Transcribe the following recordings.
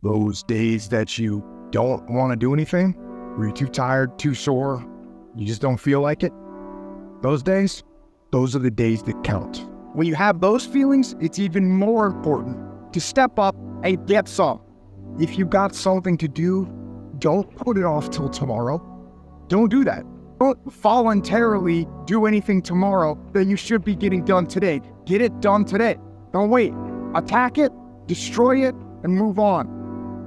Those days that you don't want to do anything, where you're too tired, too sore, you just don't feel like it. Those days, those are the days that count. When you have those feelings, it's even more important to step up and get some. If you got something to do, don't put it off till tomorrow. Don't do that. Don't voluntarily do anything tomorrow that you should be getting done today. Get it done today. Don't wait. Attack it, destroy it, and move on.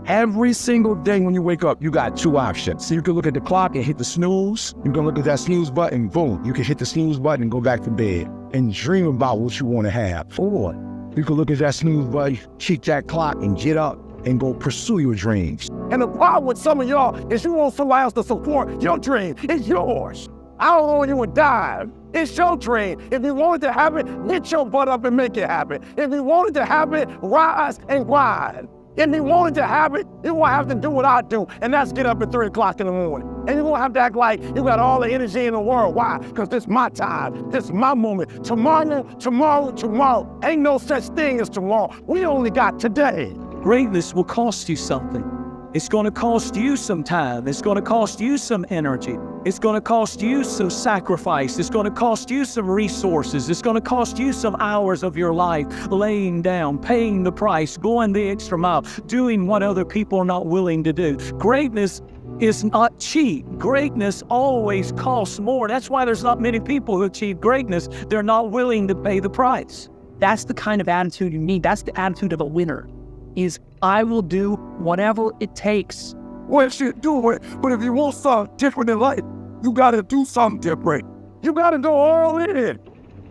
Every single day when you wake up, you got two options. So you can look at the clock and hit the snooze. You can look at that snooze button, boom. You can hit the snooze button and go back to bed and dream about what you want to have. Or you can look at that snooze button, check that clock, and get up and go pursue your dreams. And the problem with some of y'all is you want somebody else to support your dream. It's yours. I don't want you to die. It's your dream. If you want it to happen, get your butt up and make it happen. If you want it to happen, rise and grind. If you want it to happen, you won't have to do what I do, and that's get up at 3 o'clock in the morning. And you won't have to act like you got all the energy in the world. Why? Because this is my time. This is my moment. Tomorrow. Ain't no such thing as tomorrow. We only got today. Greatness will cost you something. It's going to cost you some time. It's going to cost you some energy. It's going to cost you some sacrifice. It's going to cost you some resources. It's going to cost you some hours of your life laying down, paying the price, going the extra mile, doing what other people are not willing to do. Greatness is not cheap. Greatness always costs more. That's why there's not many people who achieve greatness. They're not willing to pay the price. That's the kind of attitude you need. That's the attitude of a winner. Is I will do whatever it takes. Well, shit, do it. But if you want something different in life, you gotta do something different. You gotta go all in.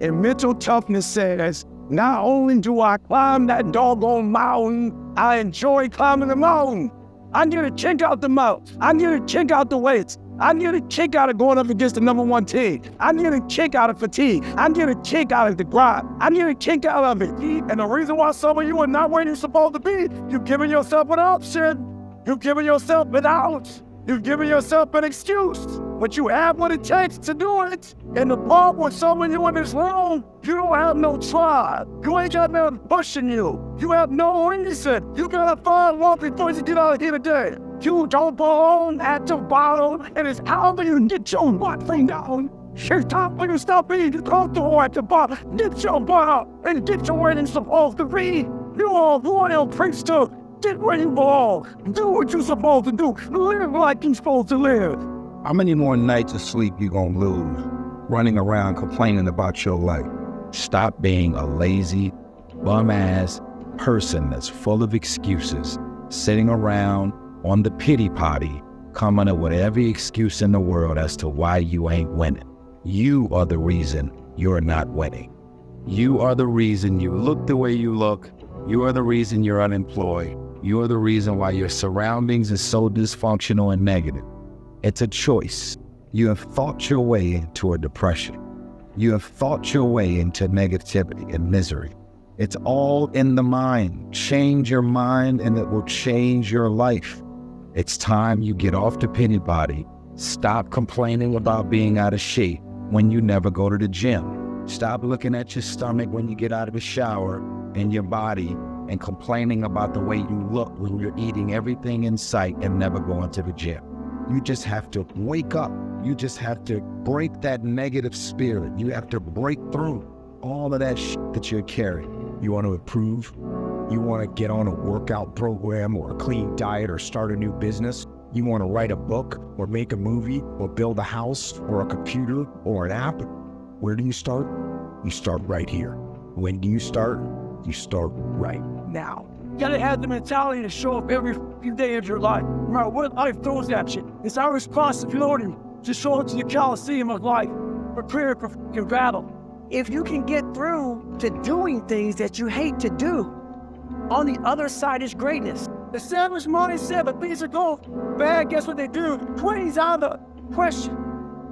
And mental toughness says, not only do I climb that doggone mountain, I enjoy climbing the mountain. I get a kick out the mountain. I get a kick out the weights. I get a kick out of going up against the number one team. I get a kick out of fatigue. I get a kick out of the grind. I get a kick out of it. And the reason why some of you are not where you're supposed to be, you've given yourself an option. You've given yourself an out. You've given yourself an excuse. But you have what it takes to do it. And the part with some of you in this room, you don't have no tribe. You ain't got nothing pushing you. You have no reason. You gotta find one before you get out of here today. You don't belong at the bottom, and it's time for you to get your butt thing down. It's time for you to stop being comfortable at the bottom. Get your butt up and get to where you're supposed to be. You are royal priesthood. Get where you belong. Do what you're supposed to do. Live like you're supposed to live. How many more nights of sleep you gonna lose running around complaining about your life? Stop being a lazy, bum-ass person that's full of excuses, sitting around on the pity potty, coming up with every excuse in the world as to why you ain't winning. You are the reason you're not winning. You are the reason you look the way you look. You are the reason you're unemployed. You are the reason why your surroundings is so dysfunctional and negative. It's a choice. You have thought your way into a depression. You have thought your way into negativity and misery. It's all in the mind. Change your mind and it will change your life. It's time you get off the pity potty. Stop complaining about being out of shape when you never go to the gym. Stop looking at your stomach when you get out of the shower and your body and complaining about the way you look when you're eating everything in sight and never going to the gym. You just have to wake up. You just have to break that negative spirit. You have to break through all of that shit that you're carrying. You want to improve? You want to get on a workout program or a clean diet or start a new business? You want to write a book or make a movie or build a house or a computer or an app? Where do you start? You start right here. When do you start? You start right now. You gotta have the mentality to show up every few days of your life, no matter what life throws at you. It's our responsibility to show up to the Coliseum of life, prepare for your battle. If you can get through to doing things that you hate to do, on the other side is greatness. The savage mind said, but things are going bad. Guess what they do? 20's out of the question.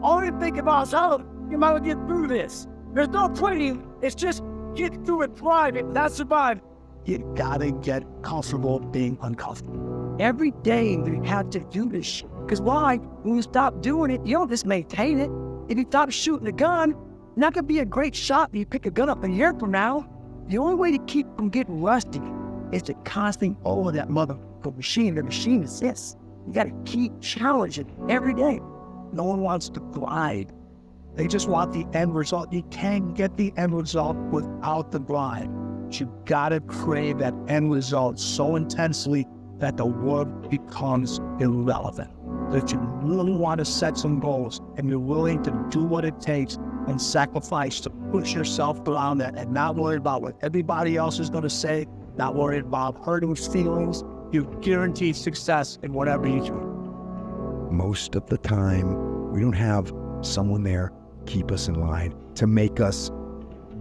All you think about is how you might get through this. There's no 20. It's just get through it, thrive it, not survive. You gotta get comfortable being uncomfortable. Every day you have to do this shit. Because why? When you stop doing it, you don't just maintain it. If you stop shooting a gun, you're not gonna be a great shot when you pick a gun up a year from now. The only way to keep from getting rusty is to constantly hold that mother the machine. The machine is this. You got to keep challenging every day. No one wants to grind. They just want the end result. You can't get the end result without the grind. But you got to crave that end result so intensely that the work becomes irrelevant. If you really want to set some goals and you're willing to do what it takes and sacrifice to push yourself around that and not worry about what everybody else is going to say, not worry about hurting feelings, you're guaranteed success in whatever you do. Most of the time, we don't have someone there keep us in line to make us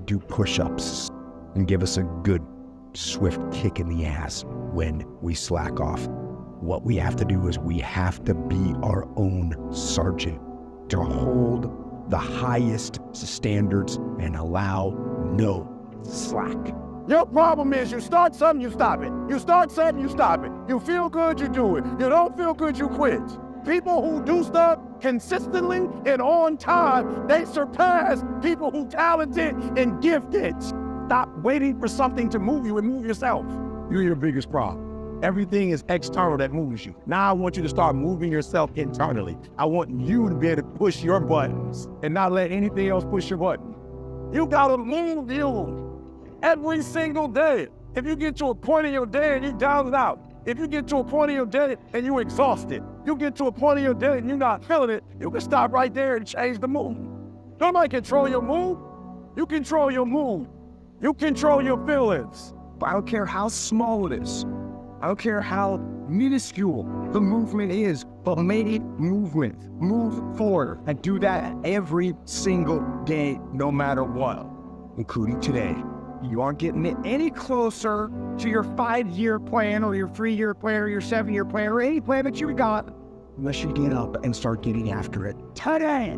do push-ups and give us a good, swift kick in the ass when we slack off. What we have to do is we have to be our own sergeant to hold the highest standards and allow no slack. Your problem is you start something, you stop it. You start something, you stop it. You feel good, you do it. You don't feel good, you quit. People who do stuff consistently and on time, they surpass people who talented and gifted. Stop waiting for something to move you and move yourself. You're your biggest problem. Everything is external that moves you. Now I want you to start moving yourself internally. I want you to be able to push your buttons and not let anything else push your button. You gotta move you every single day. If you get to a point in your day and you're down and out, if you get to a point in your day and you're exhausted, you get to a point in your day and you're not feeling it, you can stop right there and change the mood. Nobody control your mood. You control your mood. You control your feelings. I don't care how small it is. I don't care how minuscule the movement is, but make it movement. Move forward and do that every single day, no matter what, including today. You aren't getting any closer to your 5-year plan or your 3-year plan or your 7-year plan or any plan that you got unless you get up and start getting after it today.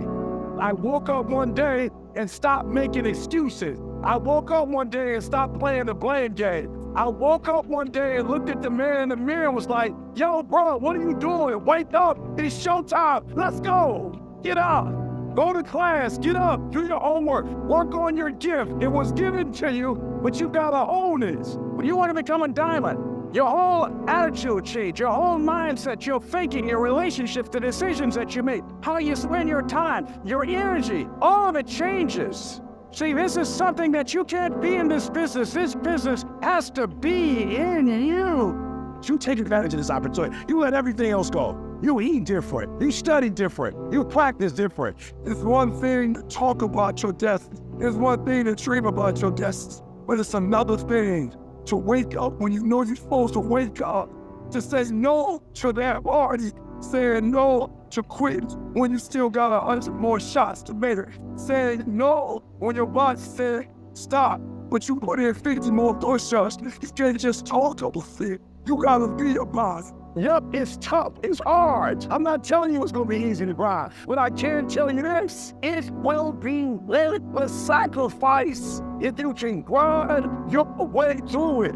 I woke up one day and stopped making excuses. I woke up one day and stopped playing the blame game. I woke up one day and looked at the man in the mirror and was like, yo, bro, what are you doing? Wake up. It's showtime. Let's go. Get up. Go to class. Get up. Do your homework. Work on your gift. It was given to you, but you got to own it. When you want to become a diamond, your whole attitude change, your whole mindset, your thinking, your relationships, the decisions that you make, how you spend your time, your energy, all of it changes. See, this is something that you can't be in this business. This business has to be in you. You take advantage of this opportunity. You let everything else go. You eat different. You study different. You practice different. It's one thing to talk about your destiny. It's one thing to dream about your destiny. But it's another thing to wake up when you know you're supposed to wake up. To say no to that party. Saying no to quit when you still got 100 more shots to make it. Saying no when your body said stop, but you put in 50 more push-ups. You can't just talk about it. You gotta be your boss. Yep, it's tough. It's hard. I'm not telling you it's gonna be easy to grind. But I can tell you this, it will be worth the sacrifice if you can grind your way through it.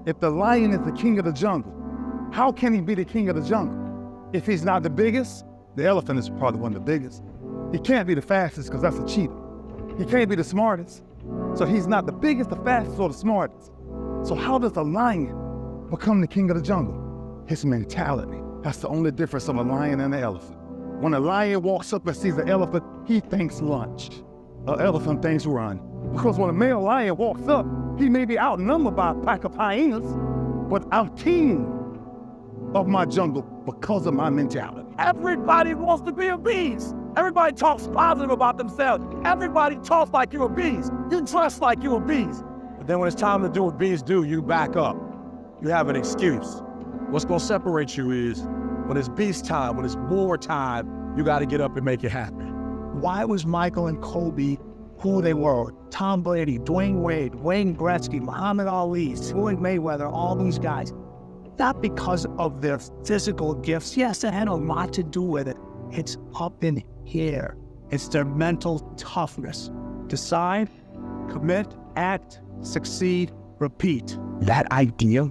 If the lion is the king of the jungle, how can he be the king of the jungle? If he's not the biggest, the elephant is probably one of the biggest. He can't be the fastest because that's a cheetah. He can't be the smartest. So he's not the biggest, the fastest, or the smartest. So how does a lion become the king of the jungle? His mentality. That's the only difference of a lion and an elephant. When a lion walks up and sees an elephant, he thinks lunch. An elephant thinks run. Because when a male lion walks up, he may be outnumbered by a pack of hyenas, but I'm king of my jungle because of my mentality. Everybody wants to be a beast. Everybody talks positive about themselves. Everybody talks like you're a beast. You dress like you're a beast. But then when it's time to do what beasts do, you back up. You have an excuse. What's gonna separate you is when it's beast time, when it's war time, you gotta get up and make it happen. Why was Michael and Kobe who they were? Tom Brady, Dwayne Wade, Wayne Gretzky, Muhammad Ali, Floyd Mayweather, all these guys. Not because of their physical gifts. Yes, it had a lot to do with it. It's up in here. It's their mental toughness. Decide, commit, act, succeed, repeat. That idea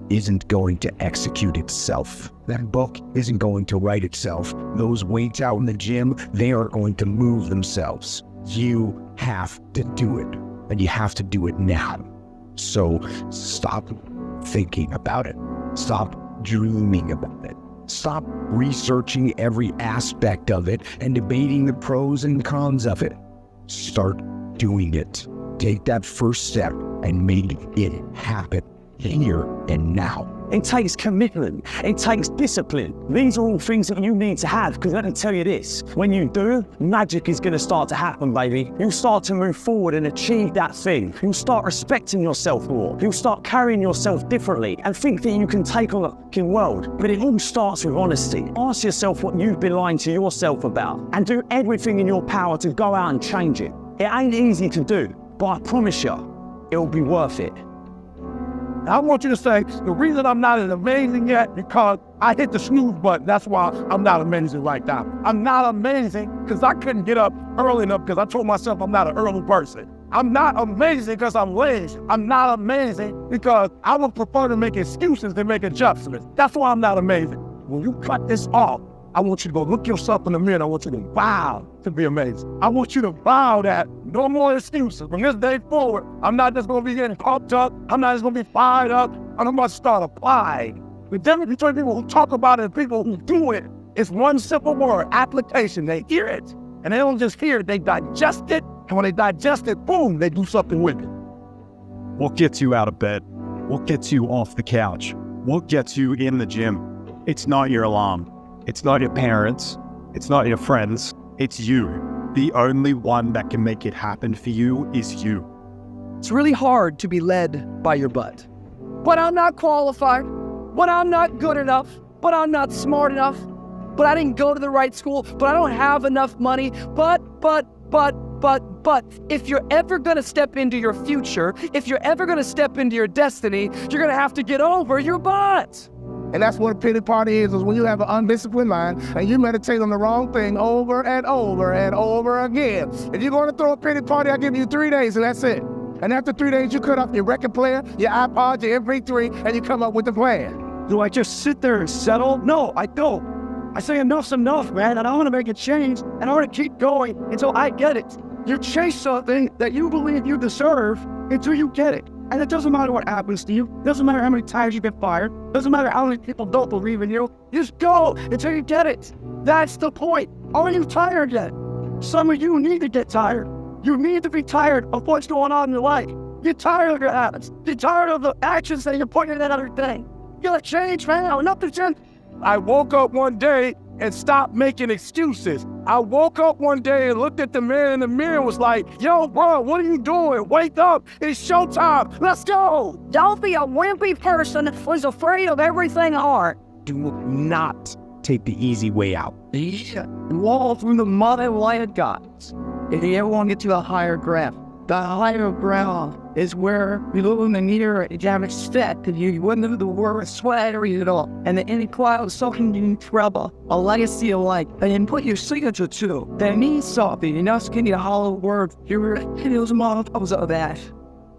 isn't going to execute itself. That book isn't going to write itself. Those weights out in the gym, they are going to move themselves. You have to do it, and you have to do it now. So stop thinking about it. Stop dreaming about it. Stop researching every aspect of it and debating the pros and cons of it. Start doing it. Take that first step and make it happen here and now. It takes commitment. It takes discipline. These are all things that you need to have, because let me tell you this, when you do, magic is going to start to happen, baby. You'll start to move forward and achieve that thing. You'll start respecting yourself more. You'll start carrying yourself differently and think that you can take on the fucking world. But it all starts with honesty. Ask yourself what you've been lying to yourself about and do everything in your power to go out and change it. It ain't easy to do, but I promise you, it'll be worth it. I want you to say, the reason I'm not as amazing yet, because I hit the snooze button. That's why I'm not amazing right now. I'm not amazing because I couldn't get up early enough because I told myself I'm not an early person. I'm not amazing because I'm lazy. I'm not amazing because I would prefer to make excuses than make adjustments. That's why I'm not amazing. When you cut this off, I want you to go look yourself in the mirror and I want you to vow to be amazing. I want you to vow that no more excuses. From this day forward, I'm not just going to be getting pumped up. I'm not just going to be fired up. I'm going to start applying. The difference between people who talk about it and people who do it is one simple word, application. They hear it and they don't just hear it, they digest it. And when they digest it, boom, they do something with it. What gets you out of bed? What gets you off the couch? What gets you in the gym? It's not your alarm. It's not your parents. It's not your friends. It's you. The only one that can make it happen for you is you. It's really hard to be led by your butt. But I'm not qualified. But I'm not good enough. But I'm not smart enough. But I didn't go to the right school. But I don't have enough money. But. If you're ever going to step into your future, if you're ever going to step into your destiny, you're going to have to get over your butt. And that's what a pity party is when you have an undisciplined mind and you meditate on the wrong thing over and over and over again. If you're going to throw a pity party, I'll give you 3 days and that's it. And after 3 days, you cut off your record player, your iPod, your MP3, and you come up with a plan. Do I just sit there and settle? No, I don't. I say enough's enough, man, and I want to make a change, and I want to keep going until I get it. You chase something that you believe you deserve until you get it. And it doesn't matter what happens to you. It doesn't matter how many times you get fired. It doesn't matter how many people don't believe in you. Just go until you get it. That's the point. Are you tired yet? Some of you need to get tired. You need to be tired of what's going on in your life. You're tired of your habits. You're tired of the actions that you're putting in that other thing. You gotta change, man. Enough to change. I woke up one day and stopped making excuses. I woke up one day and looked at the man in the mirror and was like, yo, bro, what are you doing? Wake up. It's showtime. Let's go. Don't be a wimpy person who's afraid of everything hard. Do not take the easy way out. Walk through the mud and light of God. If you ever want to get to a higher ground, the higher ground is where you look in the mirror and you have a step and you wouldn't know the word sweatery at all. And the any cloud soaking in trouble, a legacy of light, and then put your signature to. That means something, you're not just getting a hollow word. You're those models of that.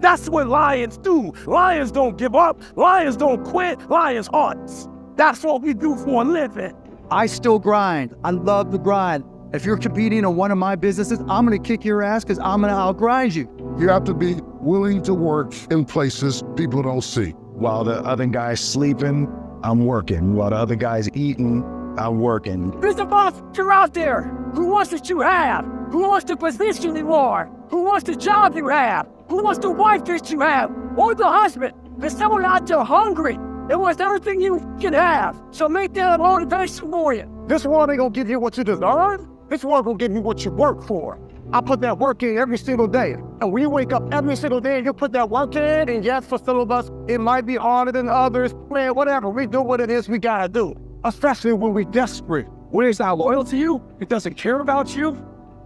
That's what lions do. Lions don't give up. Lions don't quit. Lions hunt. That's what we do for a living. I still grind. I love the grind. If you're competing in one of my businesses, I'm going to kick your ass because I'm going to outgrind you. You have to be willing to work in places people don't see. While the other guy's sleeping, I'm working. While the other guy's eating, I'm working. Mr. Boss, you're out there. Who wants what you have? Who wants the position you are? Who wants the job you have? Who wants the wife that you have? Or the husband? There's someone out there hungry. It wants everything you can have. So make that a motivation for you. This one ain't gonna give you what you deserve. This one gonna give you what you work for. I put that work in every single day. And when you wake up every single day and you put that work in, and yes, for some of us, it might be harder than others. Man, whatever, we do what it is we gotta do. Especially when we're desperate. When he's not loyal to you, he doesn't care about you.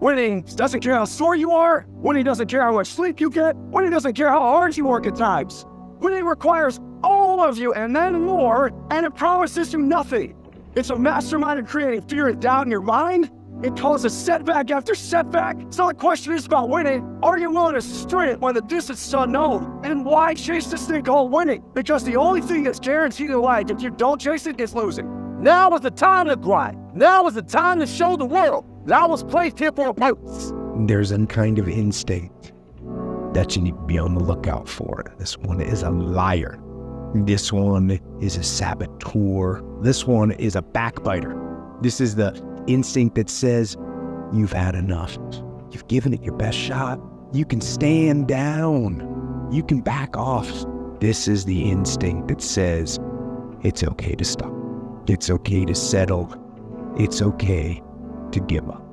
When he doesn't care how sore you are. When he doesn't care how much sleep you get. When he doesn't care how hard you work at times. When he requires all of you and then more, and it promises you nothing. It's a mastermind of creating fear and doubt in your mind. It causes setback after setback. So the question is about winning. Are you willing to sprint when the distance is unknown? And why chase this thing called winning? Because the only thing that's guaranteed in life, if you don't chase it, is losing. Now is the time to grind. Now is the time to show the world that I was placed here for a purpose. There's a kind of instinct that you need to be on the lookout for. This one is a liar. This one is a saboteur. This one is a backbiter. This is the instinct that says, you've had enough. You've given it your best shot. You can stand down. You can back off. This is the instinct that says, it's okay to stop. It's okay to settle. It's okay to give up.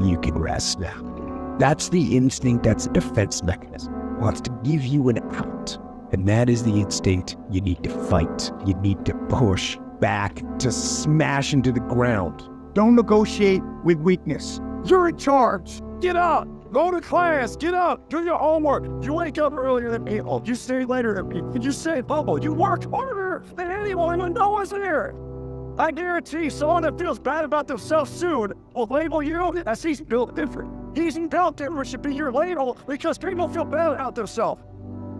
You can rest now. That's the instinct, that's a defense mechanism. It wants to give you an out. And that is the instinct you need to fight. You need to push back, to smash into the ground. Don't negotiate with weakness. You're in charge. Get up. Go to class. Get up. Do your homework. You wake up earlier than people. You stay later than people. You stay bubble. You work harder than anyone who knows here. I guarantee someone that feels bad about themselves soon will label you as he's built different. He's built different should be your label because people feel bad about themselves.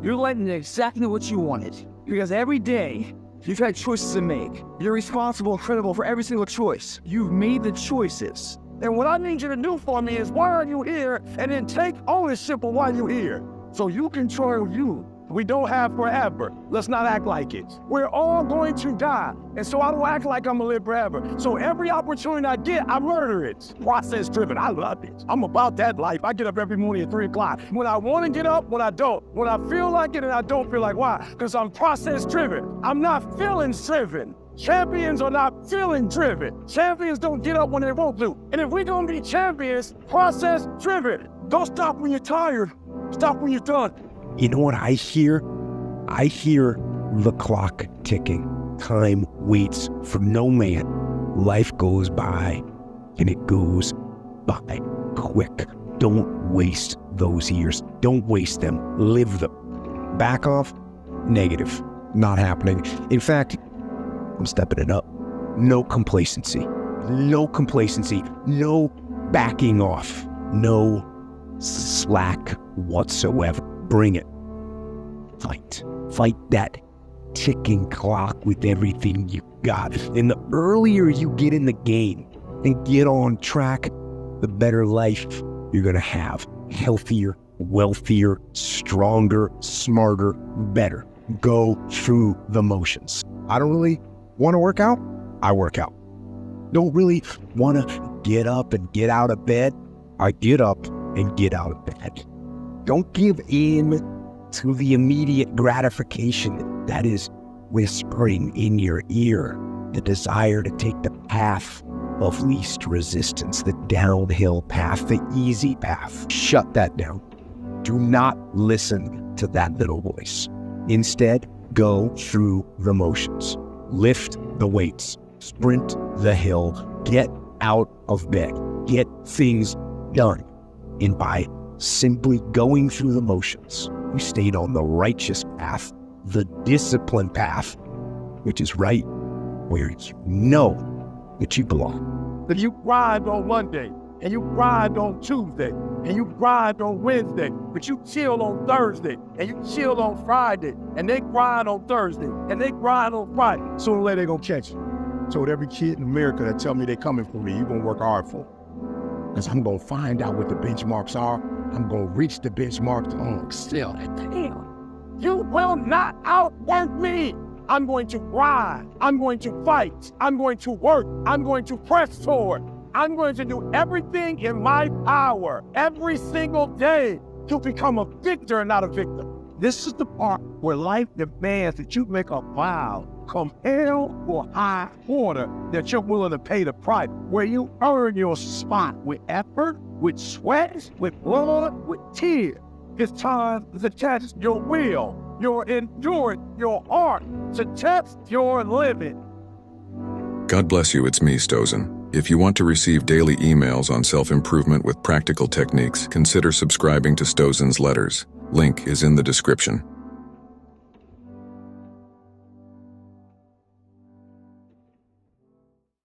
You're letting exactly what you wanted. Because every day, you've had choices to make. You're responsible and credible for every single choice. You've made the choices. And what I need you to do for me is, why are you here? And then take ownership of why you're here. So you control you. We don't have forever. Let's not act like it. We're all going to die. And so I don't act like I'm gonna live forever. So every opportunity I get, I murder it. Process driven, I love it. I'm about that life. I get up every morning at 3 o'clock. When I wanna get up, when I don't. When I feel like it and I don't feel like, why? Because I'm process driven. I'm not feelings driven. Champions are not feeling driven. Champions don't get up when they want to. And if we're gonna be champions, process driven. Don't stop when you're tired. Stop when you're done. You know what I hear? I hear the clock ticking. Time waits for no man. Life goes by, and it goes by quick. Don't waste those years. Don't waste them. Live them. Back off? Negative. Not happening. In fact, I'm stepping it up. No complacency. No complacency. No backing off. No slack whatsoever. Bring it. Fight. Fight that ticking clock with everything you got. And the earlier you get in the game and get on track, the better life you're going to have. Healthier, wealthier, stronger, smarter, better. Go through the motions. I don't really want to work out. I work out. Don't really want to get up and get out of bed. I get up and get out of bed. Don't give in to the immediate gratification that is whispering in your ear, the desire to take the path of least resistance, the downhill path, the easy path. Shut that down. Do not listen to that little voice. Instead, go through the motions. Lift the weights. Sprint the hill. Get out of bed. Get things done. And by simply going through the motions, you stayed on the righteous path, the disciplined path, which is right where you know that you belong. If you grind on Monday, and you grind on Tuesday, and you grind on Wednesday, but you chill on Thursday, and you chill on Friday, and they grind on Thursday, and they grind on Friday, sooner or later they're gonna catch you. So with every kid in America that tell me they're coming for me, you're gonna work hard for them. Because I'm gonna find out what the benchmarks are. I'm gonna reach the benchmarks on excel. Damn, you will not outwork me. I'm going to grind. I'm going to fight. I'm going to work. I'm going to press forward. I'm going to do everything in my power every single day to become a victor and not a victim. This is the part where life demands that you make a vow, come hell or high water, that you're willing to pay the price, where you earn your spot with effort, with sweat, with blood, with tears. It's time to test your will, your endurance, your heart, to test your living. God bless you, it's me, Stozen. If you want to receive daily emails on self-improvement with practical techniques, consider subscribing to Stozen's letters. Link is in the description.